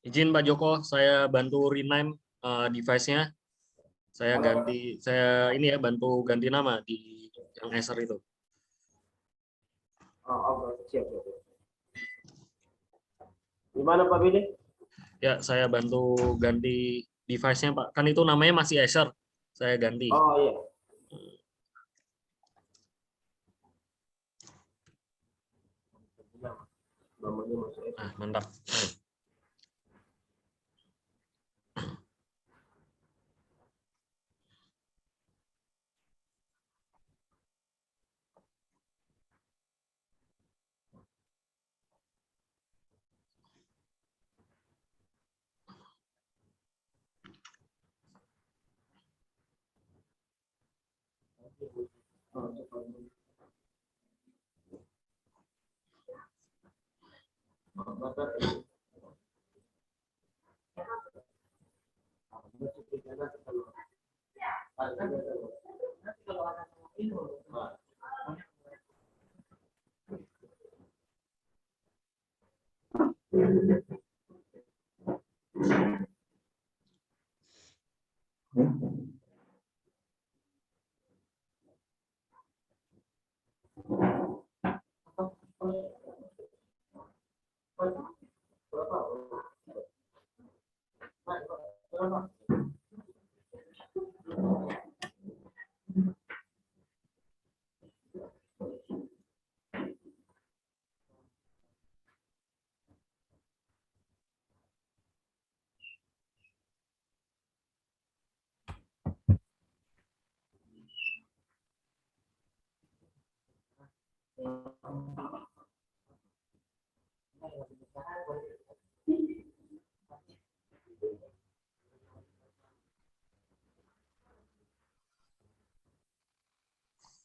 Izin Pak Joko, saya bantu rename device-nya. Saya ini ya bantu ganti nama di yang Acer itu. Siap. Gimana Pak Billy? Ya, saya bantu ganti device-nya Pak. Kan itu namanya masih Acer. Saya ganti. Oh iya. Nah, mantap.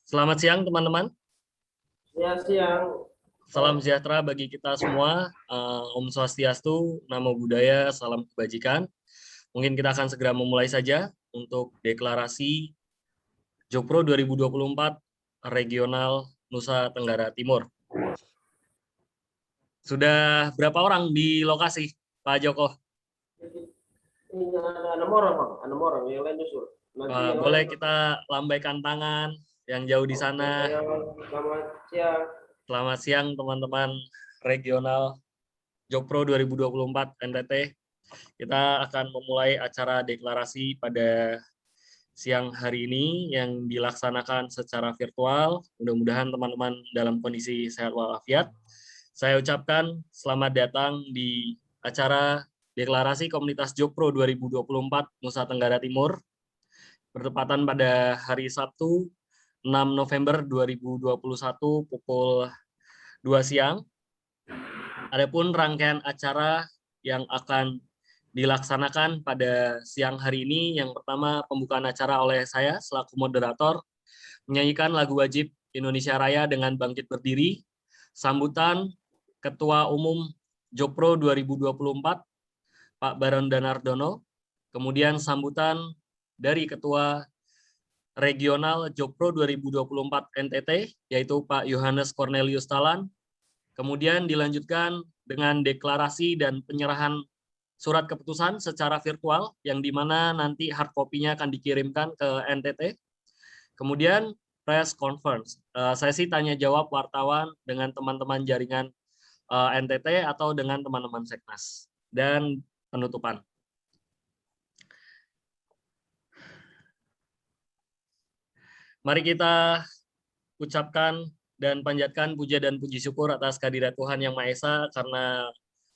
Selamat siang teman-teman. Ya, siang. Salam sejahtera bagi kita semua. Om Swastiastu, Namo Buddhaya, salam kebajikan. Mungkin kita akan segera memulai saja untuk deklarasi Jokpro 2024 Regional Nusa Tenggara Timur. Sudah berapa orang di lokasi, Pak Joko? Ini ada 6 orang, Bang. 6 orang, yang lain nyusul. Boleh kita lambaikan tangan yang jauh di sana. Selamat siang. Selamat siang teman-teman regional Jokpro 2024 NTT. Kita akan memulai acara deklarasi pada siang hari ini yang dilaksanakan secara virtual. Mudah-mudahan teman-teman dalam kondisi sehat walafiat. Saya ucapkan selamat datang di acara deklarasi Komunitas Jokpro 2024 Nusa Tenggara Timur, bertepatan pada hari Sabtu 6 November 2021 pukul 2 siang. Adapun rangkaian acara yang akan dilaksanakan pada siang hari ini, yang pertama pembukaan acara oleh saya selaku moderator, menyanyikan lagu wajib Indonesia Raya dengan Bangkit Berdiri, sambutan Ketua Umum Jokpro 2024, Pak Baron Danardono, kemudian sambutan dari Ketua Regional Jokpro 2024 NTT, yaitu Pak Yohanes Cornelius Talan, kemudian dilanjutkan dengan deklarasi dan penyerahan surat keputusan secara virtual, yang dimana nanti hard copy-nya akan dikirimkan ke NTT. Kemudian press conference, sesi tanya jawab wartawan dengan teman-teman jaringan NTT atau dengan teman-teman Seknas, dan penutupan. Mari kita ucapkan dan panjatkan puja dan puji syukur atas kehadirat Tuhan Yang Maha Esa, karena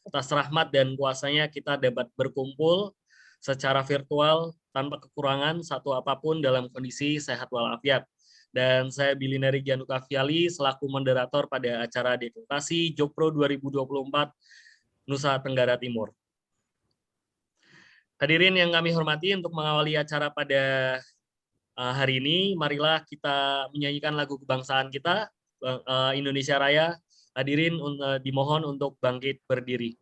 atas rahmat dan kuasanya kita dapat berkumpul secara virtual tanpa kekurangan satu apapun dalam kondisi sehat walafiat. Dan saya Bilinari Gianluca Viali selaku moderator pada acara deklarasi Jokpro 2024 Nusa Tenggara Timur. Hadirin yang kami hormati, untuk mengawali acara pada hari ini, marilah kita menyanyikan lagu kebangsaan kita, Indonesia Raya. Hadirin dimohon untuk bangkit berdiri.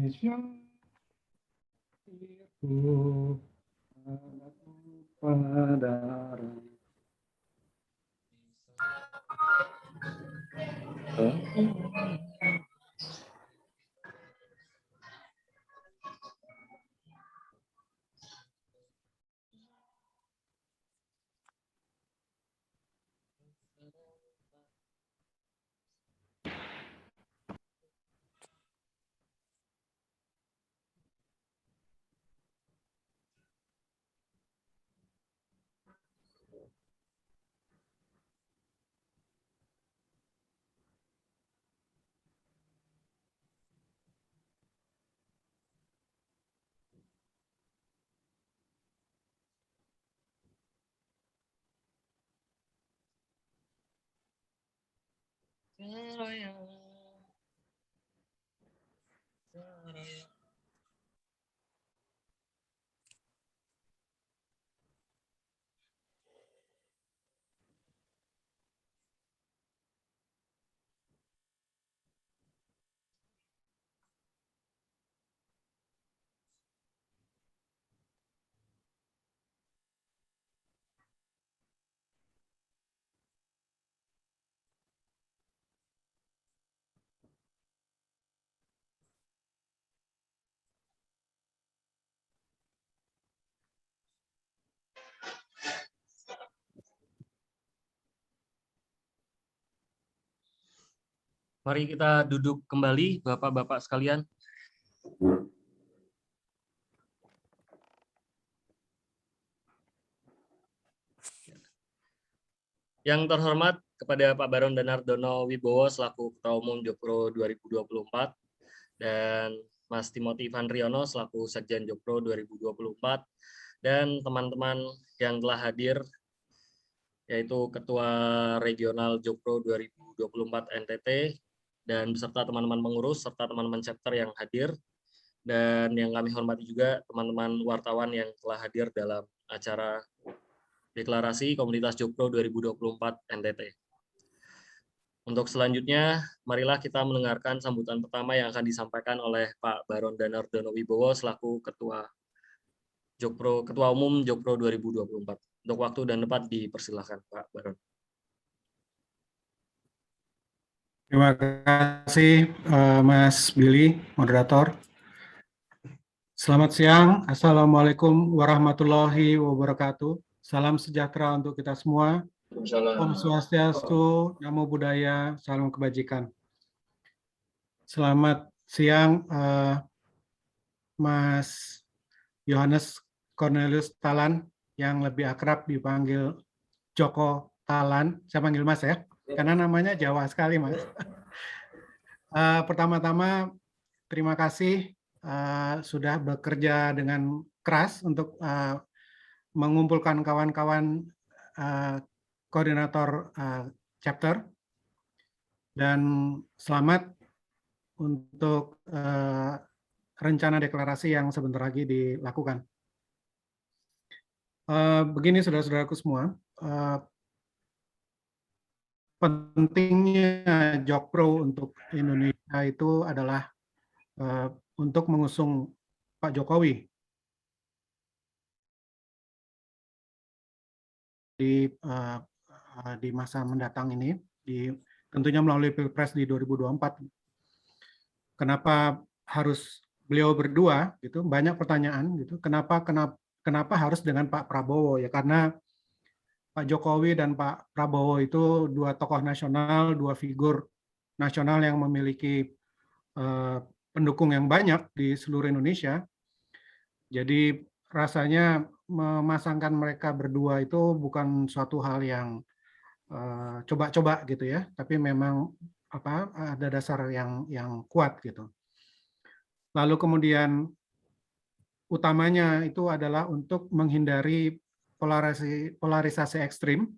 Indonesia itu pada Mari kita duduk kembali, Bapak-bapak sekalian. Yang terhormat kepada Pak Baron Danardono Wibowo selaku Ketua Umum Jokpro 2024 dan Mas Timothy Van Riono selaku Sekjen Jokpro 2024 dan teman-teman yang telah hadir yaitu Ketua Regional Jokpro 2024 NTT dan beserta teman-teman pengurus serta teman-teman chapter yang hadir, dan yang kami hormati juga teman-teman wartawan yang telah hadir dalam acara Deklarasi Komunitas Jokpro 2024 NTT. Untuk selanjutnya, marilah kita mendengarkan sambutan pertama yang akan disampaikan oleh Pak Baron Danardono Wibowo selaku Ketua Umum Jokpro 2024. Untuk waktu dan tempat dipersilakan, Pak Baron. Terima kasih Mas Billy, moderator. Selamat siang, Assalamualaikum warahmatullahi wabarakatuh. Salam sejahtera untuk kita semua. Om Swastiastu, Namo Buddhaya, salam kebajikan. Selamat siang Mas Yohanes Cornelius Talan, yang lebih akrab dipanggil Joko Talan. Saya panggil Mas ya, karena namanya Jawa sekali Mas. Pertama-tama terima kasih sudah bekerja dengan keras untuk mengumpulkan kawan-kawan koordinator chapter, dan selamat untuk rencana deklarasi yang sebentar lagi dilakukan. Begini saudara-saudaraku semua, pentingnya Jokpro untuk Indonesia itu adalah untuk mengusung Pak Jokowi di masa mendatang ini, tentunya melalui Pilpres di 2024. Kenapa harus beliau berdua? Gitu, banyak pertanyaan. Gitu. Kenapa harus dengan Pak Prabowo? Ya karena Pak Jokowi dan Pak Prabowo itu dua tokoh nasional, dua figur nasional yang memiliki pendukung yang banyak di seluruh Indonesia. Jadi rasanya memasangkan mereka berdua itu bukan suatu hal yang coba-coba gitu ya, tapi memang ada dasar yang kuat gitu. Lalu kemudian utamanya itu adalah untuk menghindari polarisasi ekstrim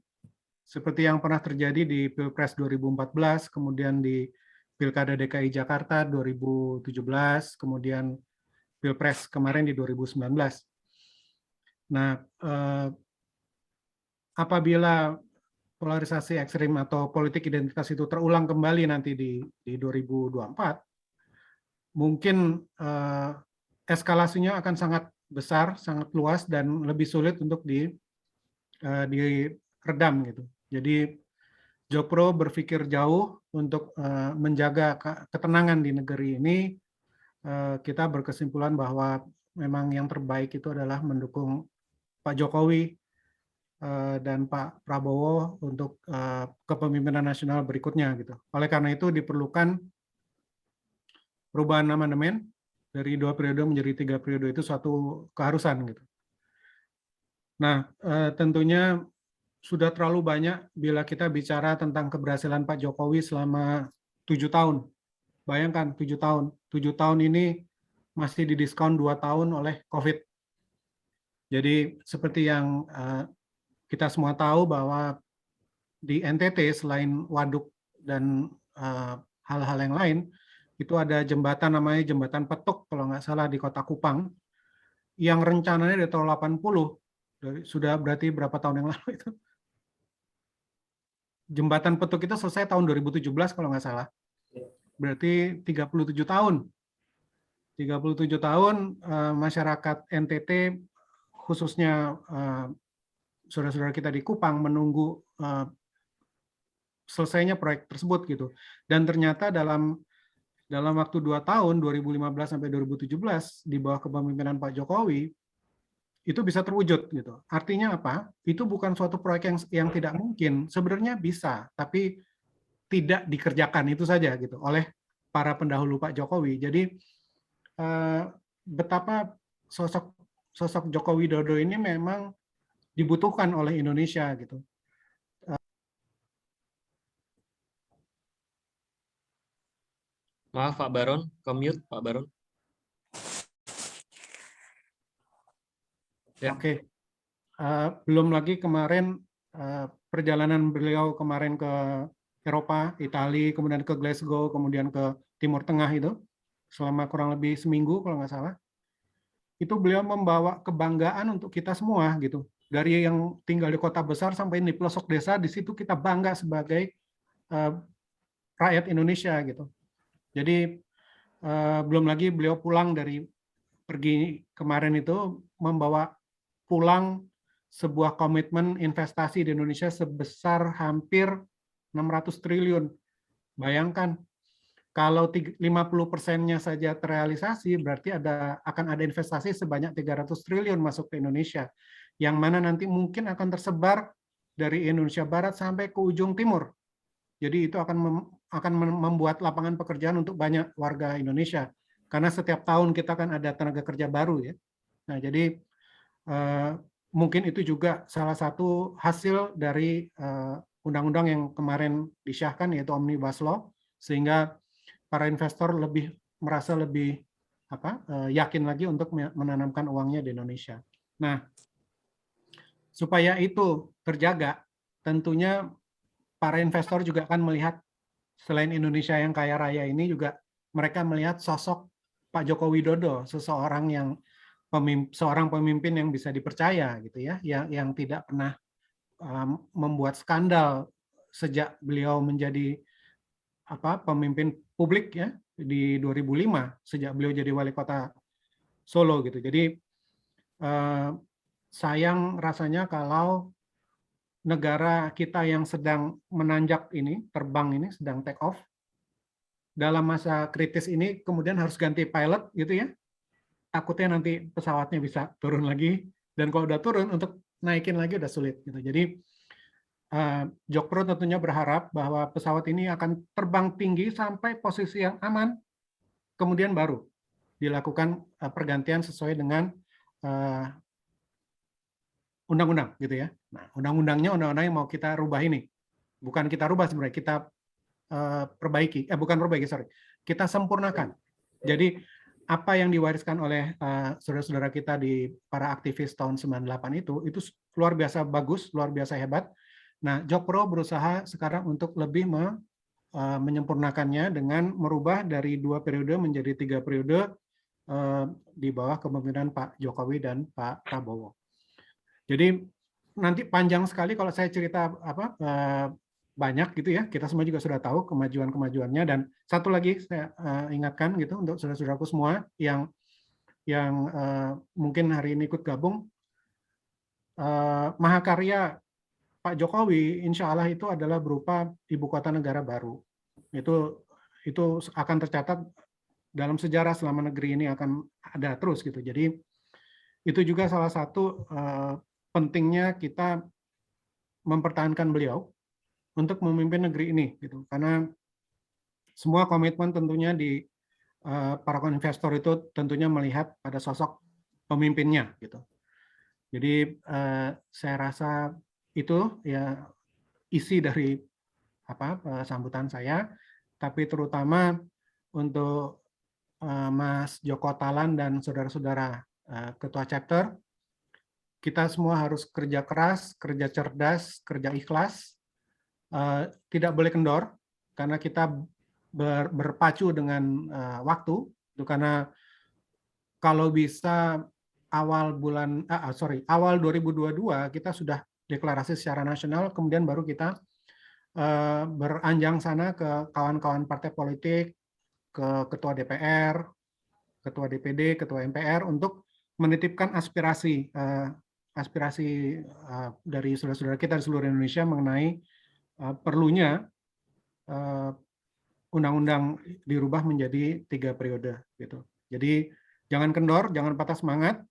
seperti yang pernah terjadi di Pilpres 2014, kemudian di Pilkada DKI Jakarta 2017, kemudian Pilpres kemarin di 2019. Nah, apabila polarisasi ekstrim atau politik identitas itu terulang kembali nanti di 2024, mungkin eskalasinya akan sangat besar, sangat luas dan lebih sulit untuk diredam gitu. Jadi Jokpro berpikir jauh untuk menjaga ketenangan di negeri ini. Kita berkesimpulan bahwa memang yang terbaik itu adalah mendukung Pak Jokowi dan Pak Prabowo untuk kepemimpinan nasional berikutnya gitu. Oleh karena itu diperlukan perubahan amandemen dari 2 periode menjadi 3 periode, itu suatu keharusan gitu. Nah, tentunya sudah terlalu banyak bila kita bicara tentang keberhasilan Pak Jokowi selama 7 tahun. Bayangkan 7 tahun. 7 tahun ini masih didiskon 2 tahun oleh COVID. Jadi seperti yang kita semua tahu bahwa di NTT selain waduk dan hal-hal yang lain, itu ada jembatan namanya Jembatan Petuk kalau nggak salah di Kota Kupang, yang rencananya dari tahun 80, sudah berarti berapa tahun yang lalu itu. Jembatan Petuk itu selesai tahun 2017 kalau nggak salah. Berarti 37 tahun. 37 tahun masyarakat NTT, khususnya saudara-saudara kita di Kupang, menunggu selesainya proyek tersebut gitu. Dan ternyata dalam waktu 2 tahun, 2015 sampai 2017, di bawah kepemimpinan Pak Jokowi, itu bisa terwujud gitu. Artinya apa? Itu bukan suatu proyek yang tidak mungkin. Sebenarnya bisa, tapi tidak dikerjakan itu saja gitu oleh para pendahulu Pak Jokowi. Jadi betapa sosok Joko Widodo ini memang dibutuhkan oleh Indonesia gitu. Maaf Pak Baron, ke-mute Pak Baron. Ya. Oke. Belum lagi kemarin perjalanan beliau kemarin ke Eropa, Italia, kemudian ke Glasgow, kemudian ke Timur Tengah itu, selama kurang lebih seminggu kalau nggak salah. Itu beliau membawa kebanggaan untuk kita semua gitu. Dari yang tinggal di kota besar sampai di pelosok desa, di situ kita bangga sebagai rakyat Indonesia gitu. Jadi belum lagi beliau pulang dari pergi kemarin itu membawa pulang sebuah komitmen investasi di Indonesia sebesar hampir 600 triliun. Bayangkan, kalau 50%-nya saja terrealisasi, berarti akan ada investasi sebanyak 300 triliun masuk ke Indonesia, yang mana nanti mungkin akan tersebar dari Indonesia Barat sampai ke ujung timur. Jadi itu akan membuat lapangan pekerjaan untuk banyak warga Indonesia. Karena setiap tahun kita kan ada tenaga kerja baru ya. Nah, jadi mungkin itu juga salah satu hasil dari undang-undang yang kemarin disahkan, yaitu Omnibus Law, sehingga para investor merasa lebih yakin lagi untuk menanamkan uangnya di Indonesia. Nah, supaya itu terjaga, tentunya para investor juga akan melihat, selain Indonesia yang kaya raya ini, juga mereka melihat sosok Pak Joko Widodo, seorang pemimpin yang bisa dipercaya gitu ya, yang tidak pernah membuat skandal sejak beliau menjadi pemimpin publik ya di 2005, sejak beliau jadi wali kota Solo gitu. Jadi sayang rasanya kalau negara kita yang sedang menanjak ini, terbang ini, sedang take off, dalam masa kritis ini kemudian harus ganti pilot gitu ya. Takutnya nanti pesawatnya bisa turun lagi, dan kalau udah turun untuk naikin lagi udah sulit gitu. Jadi Jokpro tentunya berharap bahwa pesawat ini akan terbang tinggi sampai posisi yang aman, kemudian baru dilakukan pergantian sesuai dengan undang-undang gitu ya. Nah, undang-undangnya undang-undang yang mau kita rubah ini. Bukan kita rubah sebenarnya, kita kita sempurnakan. Jadi apa yang diwariskan oleh saudara-saudara kita di para aktivis tahun 98 itu luar biasa bagus, luar biasa hebat. Nah, Jokpro berusaha sekarang untuk lebih menyempurnakannya dengan merubah dari 2 periode menjadi 3 periode di bawah kepemimpinan Pak Jokowi dan Pak Prabowo. Jadi nanti panjang sekali kalau saya cerita banyak gitu ya. Kita semua juga sudah tahu kemajuan-kemajuannya. Dan satu lagi saya ingatkan gitu untuk saudara-saudaraku semua yang mungkin hari ini ikut gabung, mahakarya Pak Jokowi, insya Allah itu adalah berupa ibu kota negara baru. Itu akan tercatat dalam sejarah selama negeri ini akan ada terus gitu. Jadi itu juga salah satu pentingnya kita mempertahankan beliau untuk memimpin negeri ini gitu. Karena semua komitmen tentunya di para investor itu tentunya melihat pada sosok pemimpinnya gitu. Jadi saya rasa itu ya isi dari sambutan saya, tapi terutama untuk Mas Joko Talan dan saudara-saudara ketua chapter, kita semua harus kerja keras, kerja cerdas, kerja ikhlas, tidak boleh kendor karena kita berpacu dengan waktu, itu karena kalau bisa awal 2022 kita sudah deklarasi secara nasional, kemudian baru kita beranjang sana ke kawan-kawan partai politik, ke ketua DPR, ketua DPD, ketua MPR untuk menitipkan aspirasi dari saudara-saudara kita di seluruh Indonesia mengenai perlunya undang-undang dirubah menjadi 3 periode gitu. Jadi jangan kendor, jangan patah semangat.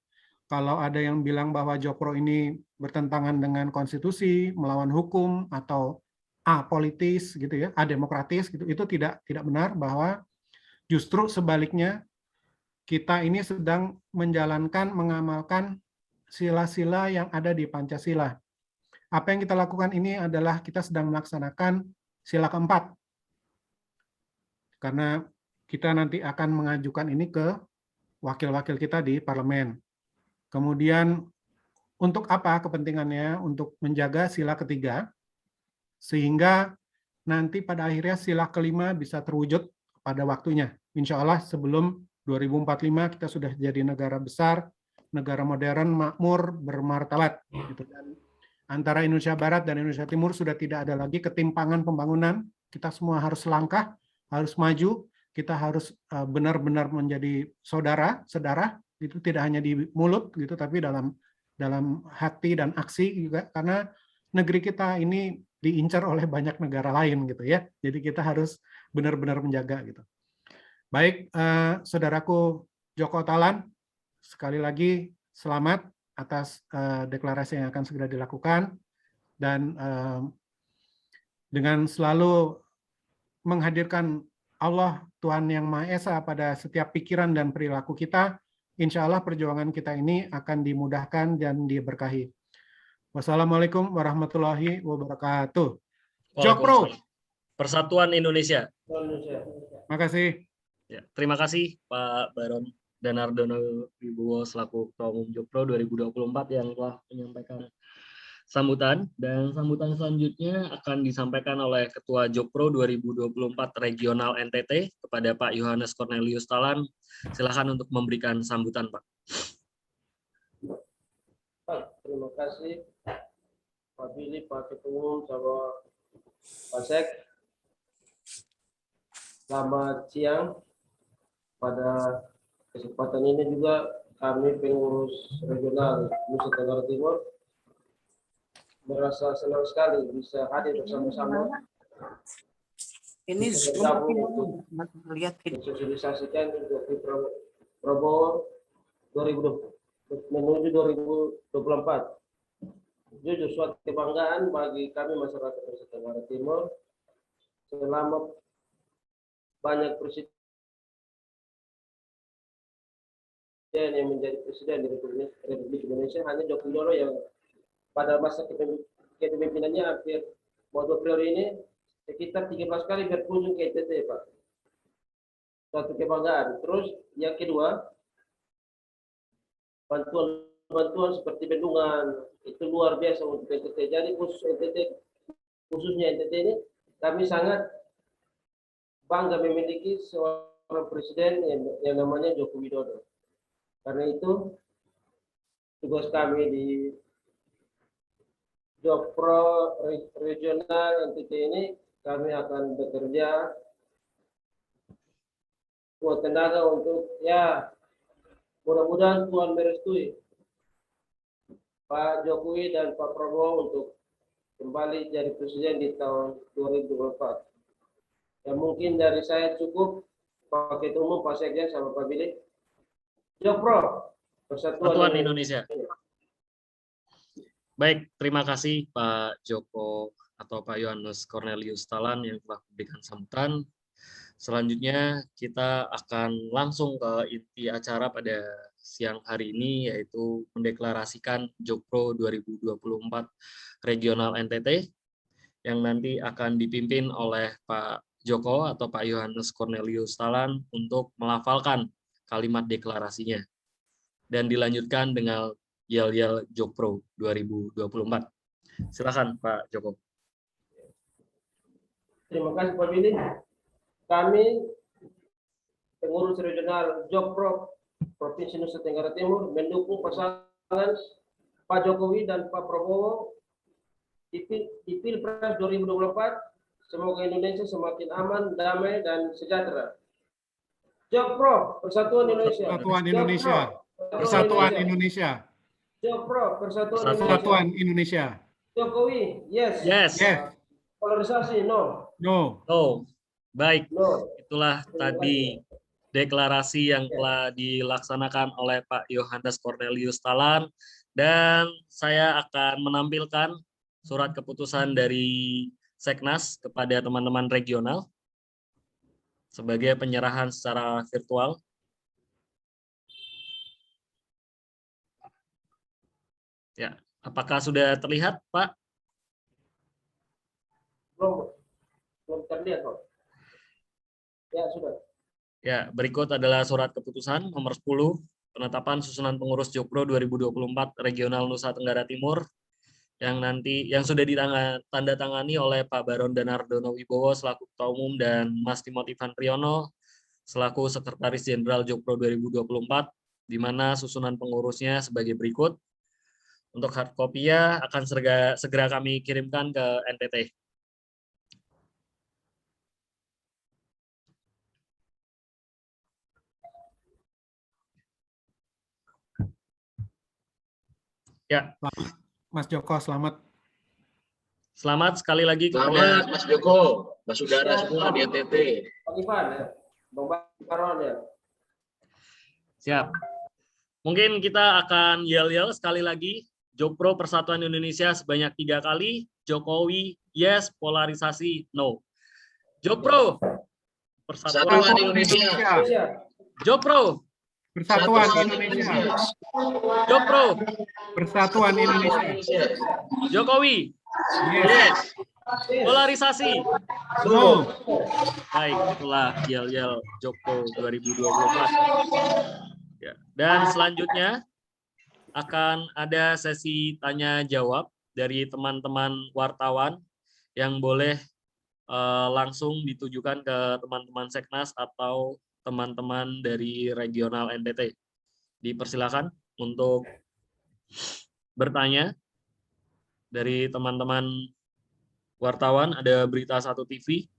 Kalau ada yang bilang bahwa Jokpro ini bertentangan dengan konstitusi, melawan hukum atau apolitis gitu ya, ademokratis gitu, itu tidak benar, bahwa justru sebaliknya kita ini sedang menjalankan, mengamalkan sila-sila yang ada di Pancasila. Apa yang kita lakukan ini adalah kita sedang melaksanakan sila keempat. Karena kita nanti akan mengajukan ini ke wakil-wakil kita di parlemen. Kemudian untuk apa kepentingannya? Untuk menjaga sila ketiga, sehingga nanti pada akhirnya sila kelima bisa terwujud pada waktunya. Insya Allah sebelum 2045 kita sudah jadi negara besar, negara modern, makmur, bermartabat. Dan antara Indonesia Barat dan Indonesia Timur sudah tidak ada lagi ketimpangan pembangunan. Kita semua harus langkah, harus maju. Kita harus benar-benar menjadi saudara, itu tidak hanya di mulut gitu, tapi dalam hati dan aksi juga, karena negeri kita ini diincar oleh banyak negara lain gitu ya. Jadi kita harus benar-benar menjaga gitu. Baik, saudaraku Joko Talan, sekali lagi selamat atas deklarasi yang akan segera dilakukan, dan dengan selalu menghadirkan Allah Tuhan Yang Maha Esa pada setiap pikiran dan perilaku kita, insya Allah perjuangan kita ini akan dimudahkan dan diberkahi. Wassalamualaikum warahmatullahi wabarakatuh. Jokpro. Persatuan Indonesia. Terima kasih. Ya, terima kasih Pak Baron Danardono Wibowo selaku Ketua Umum Jokpro 2024 yang telah menyampaikan sambutan, dan sambutan selanjutnya akan disampaikan oleh Ketua Jokpro 2024 Regional NTT kepada Pak Yohanes Cornelius Talan. Silakan untuk memberikan sambutan, Pak. Terima kasih Pak Billy, Pak Ketua Umum, sama Pak Sek. Selamat siang. Pada kesempatan ini juga kami pengurus regional Nusa Tenggara Timur merasa senang sekali bisa hadir bersama-sama. Ini bergabung untuk lihat mensosialisasikan Jokowi Prabowo 2020 menuju 2024. Jujur suatu kebanggaan bagi kami masyarakat Nusa Tenggara Timur selama banyak presiden yang menjadi presiden di Republik Indonesia, hanya Joko Widodo yang pada masa kepemimpinannya hampir 2 periode ini sekitar 13 kali berkunjung ke NTT, Pak. Suatu kebanggaan. Terus yang kedua, bantuan seperti bendungan itu luar biasa untuk NTT. Jadi khususnya NTT ini kami sangat bangga memiliki seorang presiden yang namanya Joko Widodo. Karena itu tugas kami di Jokpro regional NTT ini kami akan bekerja kuat tenaga untuk ya mudah-mudahan Tuhan merestui Pak Jokowi dan Pak Prabowo untuk kembali jadi presiden di tahun 2024. Ya mungkin dari saya cukup, Pak Ketua Umum, Pak Sekjen, sama Pak Billy. Jokpro, Persatuan Indonesia. Baik, terima kasih Pak Joko atau Pak Yohanes Cornelius Talan yang telah memberikan sambutan. Selanjutnya kita akan langsung ke inti acara pada siang hari ini, yaitu mendeklarasikan Jokpro 2024 Regional NTT yang nanti akan dipimpin oleh Pak Joko atau Pak Yohanes Cornelius Talan untuk melafalkan kalimat deklarasinya dan dilanjutkan dengan yel-yel Jokpro 2024. Silakan Pak Joko. Terima kasih Pak Billy. Kami pengurus regional Jokpro Provinsi Nusa Tenggara Timur mendukung pasangan Pak Jokowi dan Pak Prabowo di Pilpres 2024. Semoga Indonesia semakin aman, damai, dan sejahtera. Jokpro, Persatuan Indonesia. Persatuan Indonesia. Persatuan Indonesia. Jokpro, Persatuan Persatuan Indonesia. Jokowi, yes. Yes. Yes. Polarisasi, no. No. Oh, baik. No. Itulah tadi deklarasi yang telah dilaksanakan oleh Pak Yohanes Cornelius Talan, dan saya akan menampilkan surat keputusan dari Seknas kepada teman-teman regional sebagai penyerahan secara virtual. Ya, apakah sudah terlihat, Pak? Belum terlihat, Pak. Ya, sudah. Ya, berikut adalah surat keputusan nomor 10 penetapan susunan pengurus Jokpro 2024 Regional Nusa Tenggara Timur yang sudah ditandatangani oleh Pak Baron Danardono Wibowo selaku Ketua Umum dan Mas Timothy Van Priyono selaku Sekretaris Jenderal Jokpro 2024, di mana susunan pengurusnya sebagai berikut. Untuk hard copy-nya akan segera kami kirimkan ke NTT. Ya, Mas Joko, selamat. Selamat sekali lagi kepada Selamat Mas Joko, Mas Saudara semua di NTT. Pak Ivan, ya. Bang Baron, ya. Siap. Mungkin kita akan yel-yel sekali lagi. Jokpro Persatuan Indonesia sebanyak 3 kali. Jokowi, yes. Polarisasi, no. Jokpro Persatuan Indonesia. Jokpro Persatuan Indonesia. Jokpro Persatuan Indonesia. Jokowi, Yes. yes. Polarisasi, No. baik. Itulah yel-yel Jokpro 2024. Ya. Dan selanjutnya akan ada sesi tanya jawab dari teman-teman wartawan yang boleh langsung ditujukan ke teman-teman Seknas atau teman-teman dari regional NTT. Dipersilakan untuk bertanya dari teman-teman wartawan. Ada Berita 1 TV,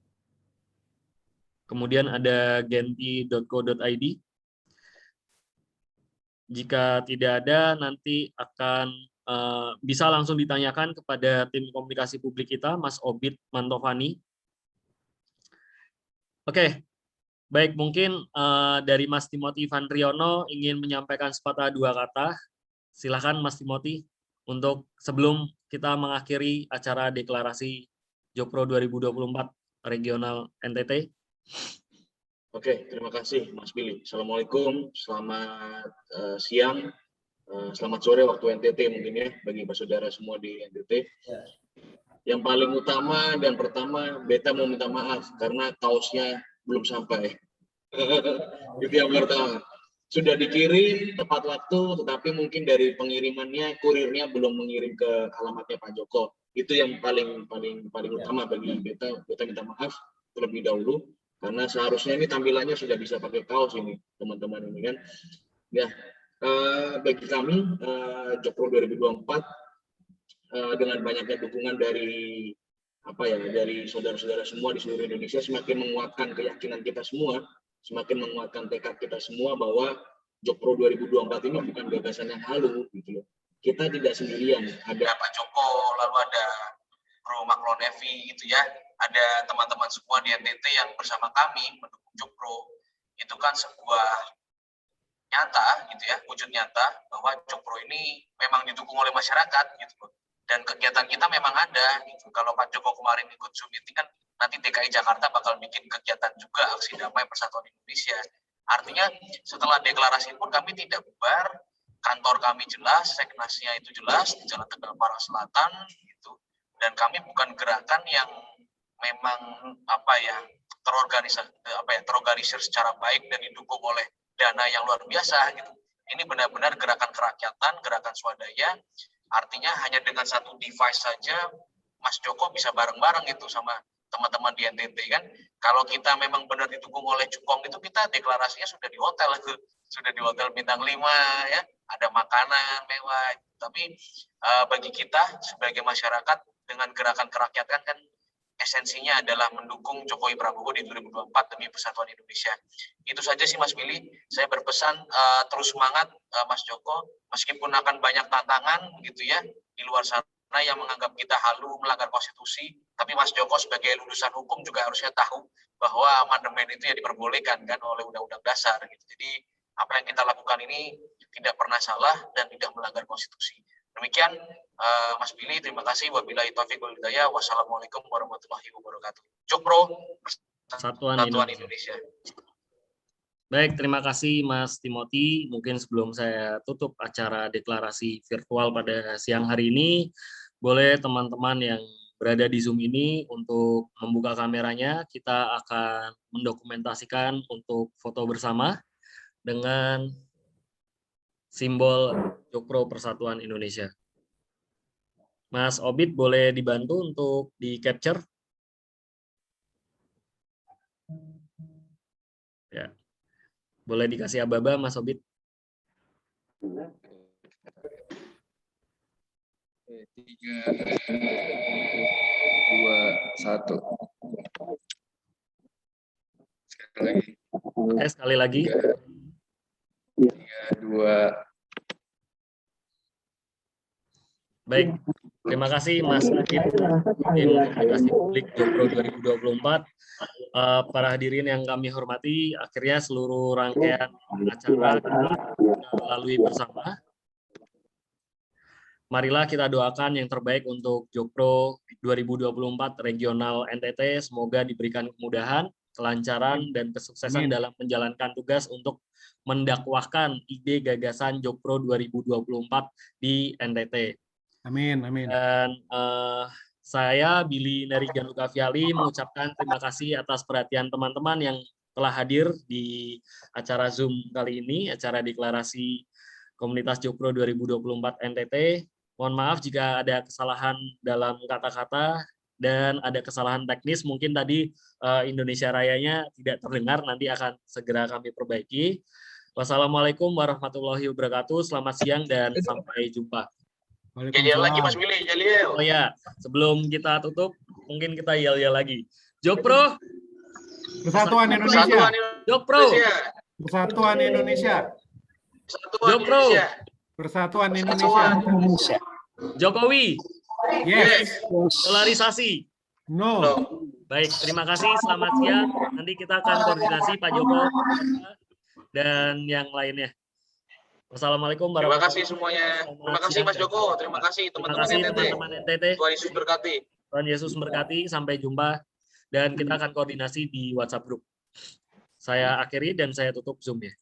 kemudian ada genti.co.id. Jika tidak ada, nanti akan bisa langsung ditanyakan kepada tim komunikasi publik kita, Mas Obit Mantovani. Oke, baik, mungkin dari Mas Timothy Van Priyono ingin menyampaikan sepatah dua kata. Silakan Mas Timothy untuk sebelum kita mengakhiri acara deklarasi Jokpro 2024 Regional NTT. Oke, terima kasih Mas Billy. Assalamualaikum, selamat siang, selamat sore waktu NTT mungkin ya, bagi Pak Saudara semua di NTT. Yang paling utama dan pertama, beta mau minta maaf karena kaosnya belum sampai. Itu yang pertama. Sudah dikirim tepat waktu, tetapi mungkin dari pengirimannya, kurirnya belum mengirim ke alamatnya Pak Joko. Itu yang paling utama bagi beta. Beta minta maaf terlebih dahulu. Karena seharusnya ini tampilannya sudah bisa pakai kaos ini, teman-teman ini kan. Ya, bagi kami Jokpro 2024 dengan banyaknya dukungan dari dari saudara-saudara semua di seluruh Indonesia semakin menguatkan keyakinan kita semua, semakin menguatkan tekad kita semua bahwa Jokpro 2024 ini bukan gagasan yang halu gitu loh. Kita tidak sendirian, ada Pak Joko, lalu ada Bro Maklon Evi gitu ya, ada teman-teman semua di NTT yang bersama kami mendukung Jokpro. Itu kan sebuah nyata gitu ya, wujud nyata bahwa Jokpro ini memang didukung oleh masyarakat gitu loh. Dan kegiatan kita memang ada gitu. Kalau Pak Joko kemarin ikut Zoom meeting kan nanti DKI Jakarta bakal bikin kegiatan juga aksi damai Persatuan Indonesia. Artinya setelah deklarasi pun kami tidak bubar, kantor kami jelas, seknasnya itu jelas di Jalan Tegal Parang Selatan gitu. Dan kami bukan gerakan yang memang terorganisir secara baik dan didukung oleh dana yang luar biasa gitu. Ini benar-benar gerakan kerakyatan, gerakan swadaya. Artinya hanya dengan satu device saja Mas Joko bisa bareng-bareng gitu sama teman-teman di NTT kan. Kalau kita memang benar didukung oleh Cukong itu kita deklarasinya sudah di hotel sudah di hotel bintang 5 ya, ada makanan mewah. Tapi bagi kita sebagai masyarakat dengan gerakan kerakyatan kan esensinya adalah mendukung Jokowi Prabowo di 2024 demi persatuan Indonesia. Itu saja sih Mas Billy. Saya berpesan terus semangat Mas Joko, meskipun akan banyak tantangan gitu ya di luar sana yang menganggap kita halu melanggar konstitusi, tapi Mas Joko sebagai lulusan hukum juga harusnya tahu bahwa amandemen itu ya diperbolehkan kan oleh Undang-Undang Dasar gitu. Jadi apa yang kita lakukan ini tidak pernah salah dan tidak melanggar konstitusi. Demikian Mas Billy, terima kasih. Wabillahi taufiq wal hidayah. Wassalamualaikum warahmatullahi wabarakatuh. Jokpro Persatuan Indonesia. Baik, terima kasih Mas Timothy. Mungkin sebelum saya tutup acara deklarasi virtual pada siang hari ini, boleh teman-teman yang berada di Zoom ini untuk membuka kameranya. Kita akan mendokumentasikan untuk foto bersama dengan simbol Jokpro Persatuan Indonesia. Mas Obit boleh dibantu untuk di-capture? Ya. Boleh dikasih aba-aba, Mas Obit? 3, 2, 1. Sekali lagi. 3, 2. Baik, terima kasih Mas Adit, tim komunikasi publik Jokpro 2024. Para hadirin yang kami hormati, akhirnya seluruh rangkaian acara kita lalui bersama. Marilah kita doakan yang terbaik untuk Jokpro 2024 regional NTT, semoga diberikan kemudahan, kelancaran, dan kesuksesan dalam menjalankan tugas untuk mendakwahkan ide gagasan Jokpro 2024 di NTT. Amin, amin. Dan saya, Billy Neri Gianluca Viali, mengucapkan terima kasih atas perhatian teman-teman yang telah hadir di acara Zoom kali ini, acara deklarasi Komunitas Jokpro 2024 NTT. Mohon maaf jika ada kesalahan dalam kata-kata dan ada kesalahan teknis, mungkin tadi Indonesia Rayanya tidak terdengar, nanti akan segera kami perbaiki. Wassalamualaikum warahmatullahi wabarakatuh, selamat siang dan sampai jumpa. Yel lagi Mas Billy, yel. Oh ya, sebelum kita tutup, mungkin kita yel-yel lagi. Jokpro Persatuan Indonesia. Jokpro Persatuan Indonesia. Jokpro Persatuan Indonesia. Jokowi Yes. polarisasi. No. Baik, terima kasih, selamat siang. Nanti kita akan koordinasi Pak Joko dan yang lainnya. Wassalamualaikum Terima kasih semuanya. Terima kasih Mas Joko. Terima kasih teman-teman NTT. Tuhan Yesus berkati. Tuhan Yesus berkati. Sampai jumpa. Dan kita akan koordinasi di WhatsApp group. Saya akhiri dan saya tutup Zoom-nya.